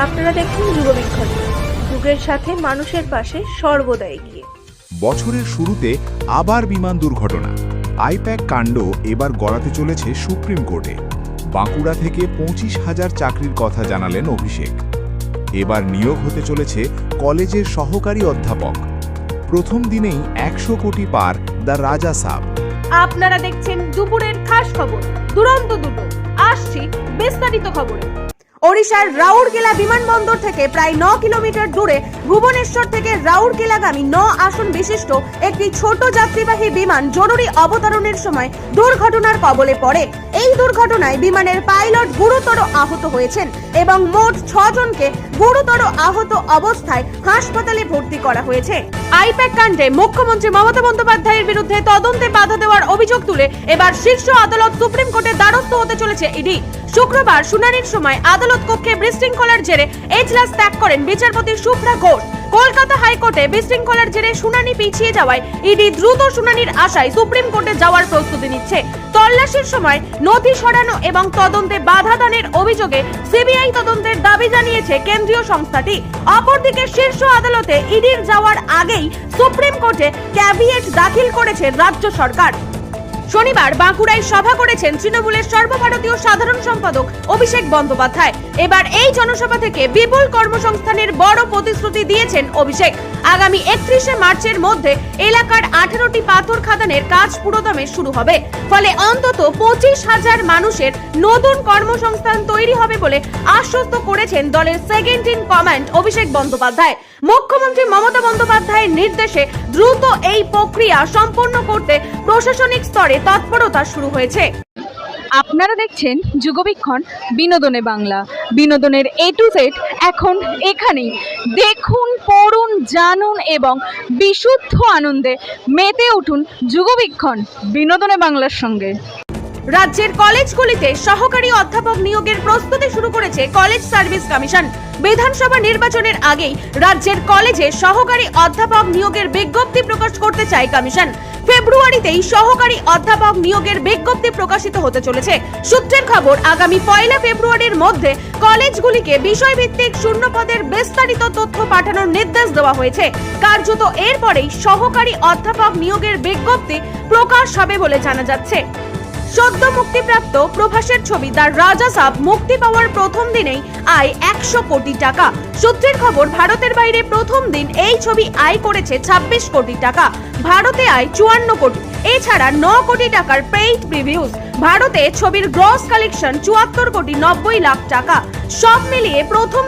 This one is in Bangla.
আপনারা দেখুন যুগবীক্ষণ, যুগের সাথে মানুষের পাশে সর্বদা এগিয়ে। বছরের শুরুতে আবার বিমান দুর্ঘটনা। আইপ্যাক কাণ্ড এবার গড়াতে চলেছে সুপ্রিম কোর্টে। বাঁকুড়া থেকে 25,000 চাকরির কথা জানালেন অভিষেক। এবার নিয়োগ হতে চলেছে কলেজের সহকারী অধ্যাপক। প্রথম দিনেই 100 কোটি পার দ্য রাজা সাব। আপনারা দেখছেন দুপুরের খাস খবর দুরন্ত দুটো। আসছি বিস্তারিত খবরে। ওড়িশার রাউরকেলা বিমানবন্দর থেকে প্রায় 9 কিলোমিটার দূরে ভুবনেশ্বর থেকে রাউরকেলাগামী 9 আসন বিশিষ্ট একটি ছোট যাত্রীবাহী বিমান জরুরি অবতরণের সময় দুর্ঘটনার কবলে পড়ে। এই দুর্ঘটনায় বিমানের পাইলট গুরুতর আহত হয়েছেন এবং মোট 6 জনকে গুরুতর আহত অবস্থায় হাসপাতালে ভর্তি করা হয়েছে। আইপ্যাক কাণ্ডে মুখ্যমন্ত্রী মমতা বন্দ্যোপাধ্যায়ের বিরুদ্ধে তদন্তে বাধা দেওয়ার অভিযোগ তুলে এবার শীর্ষ আদালত সুপ্রিম কোর্টের দ্বারস্থ হতে চলেছে ইডি। শুক্রবার শুনানির সময় আদালত কক্ষে বিশৃঙ্খলার জেরে এজলাস ত্যাগ করেন বিচারপতি শুভ্রা ঘোষ। কলকাতা হাইকোর্টে বিশৃঙ্খলার জেরে শুনানি পিছিয়ে যাওয়ায় ইডি দ্রুত শুনানির আশায় সুপ্রিম কোর্টে যাওয়ার প্রস্তুতি নিচ্ছে। তল্লাশির সময় নথি সরানো এবং তদন্তে বাধা দানের অভিযোগে সিবিআই তদন্তের দাবি জানিয়েছে কেন্দ্রীয় সংস্থাটি। অপরদিকে শীর্ষ আদালতে ইডির যাওয়ার আগেই সুপ্রিম কোর্টে ক্যাভিয়েট দাখিল করেছে রাজ্য সরকার। শনিবার বাঁকুড়ায় সভা করেছেন তৃণমূলের সর্বভারতীয় সাধারণ সম্পাদক অভিষেক বন্দ্যোপাধ্যায়। এবার এই জনসভা থেকে বিপুল কর্মসংস্থানের বড় প্রতিশ্রুতি দিয়েছেন অভিষেক। আগামী 31শে মার্চের মধ্যে এলাকার 18টি পাথর খাদানের কাজ পুরোদমে শুরু হবে। ফলে অন্তত 25,000 মানুষের নতুন কর্মসংস্থান তৈরি হবে বলে আশ্বস্ত করেছেন দলের second in command Abhishek Bandyopadhyay. মুখ্যমন্ত্রী মমতা বন্দ্যোপাধ্যায়ের নির্দেশে দ্রুত এই প্রক্রিয়া সম্পন্ন করতে প্রশাসনিক স্তরে তৎপরতা শুরু হয়েছে। আপনারা দেখছেন যুগবীক্ষণ বিনোদনে বাংলা। বিনোদনের A to Z এখন এখানেই। দেখুন, পড়ুন, জানুন এবং বিশুদ্ধ আনন্দে মেতে উঠুন যুগবীক্ষণ বিনোদনে বাংলার সঙ্গে। রাজ্যের কলেজগুলিতে সহকারী অধ্যাপক নিয়োগের প্রস্তুতি শুরু করেছে কলেজ সার্ভিস কমিশন। বিধানসভা নির্বাচনের আগেই রাজ্যের কলেজে সহকারী অধ্যাপক নিয়োগের বিজ্ঞপ্তি প্রকাশ করতে চায় কমিশন। ফেব্রুয়ারিতেই সহকারী অধ্যাপক নিয়োগের বিজ্ঞপ্তি প্রকাশিত হতে চলেছে। সূত্রের খবর, আগামী 1 ফেব্রুয়ারির মধ্যে কলেজগুলিকে বিষয়ভিত্তিক শূন্যপদের বিস্তারিত তথ্য পাঠানোর নির্দেশ দেওয়া হয়েছে। কার্যত এরপরেই সহকারী অধ্যাপক নিয়োগের বিজ্ঞপ্তি প্রকাশ হবে বলে জানা যাচ্ছে। সদ্য মুক্তিপ্রাপ্ত প্রভাসের ছবি দ্য রাজা সাব মুক্তি পাওয়ার প্রথম দিনেই আয় 100 কোটি টাকা। সূত্রের খবর, ভারতের বাইরে প্রথম দিন এই ছবি আয় করেছে 26 কোটি টাকা। ভারতে আয় 54 কোটি। এছাড়া 9 কোটি টাকার পেইড প্রিভিউজ। ভারতে ছবির গ্রস কালেকশন 74 কোটি 90 লাখ টাকা। সব মিলিয়ে প্রথম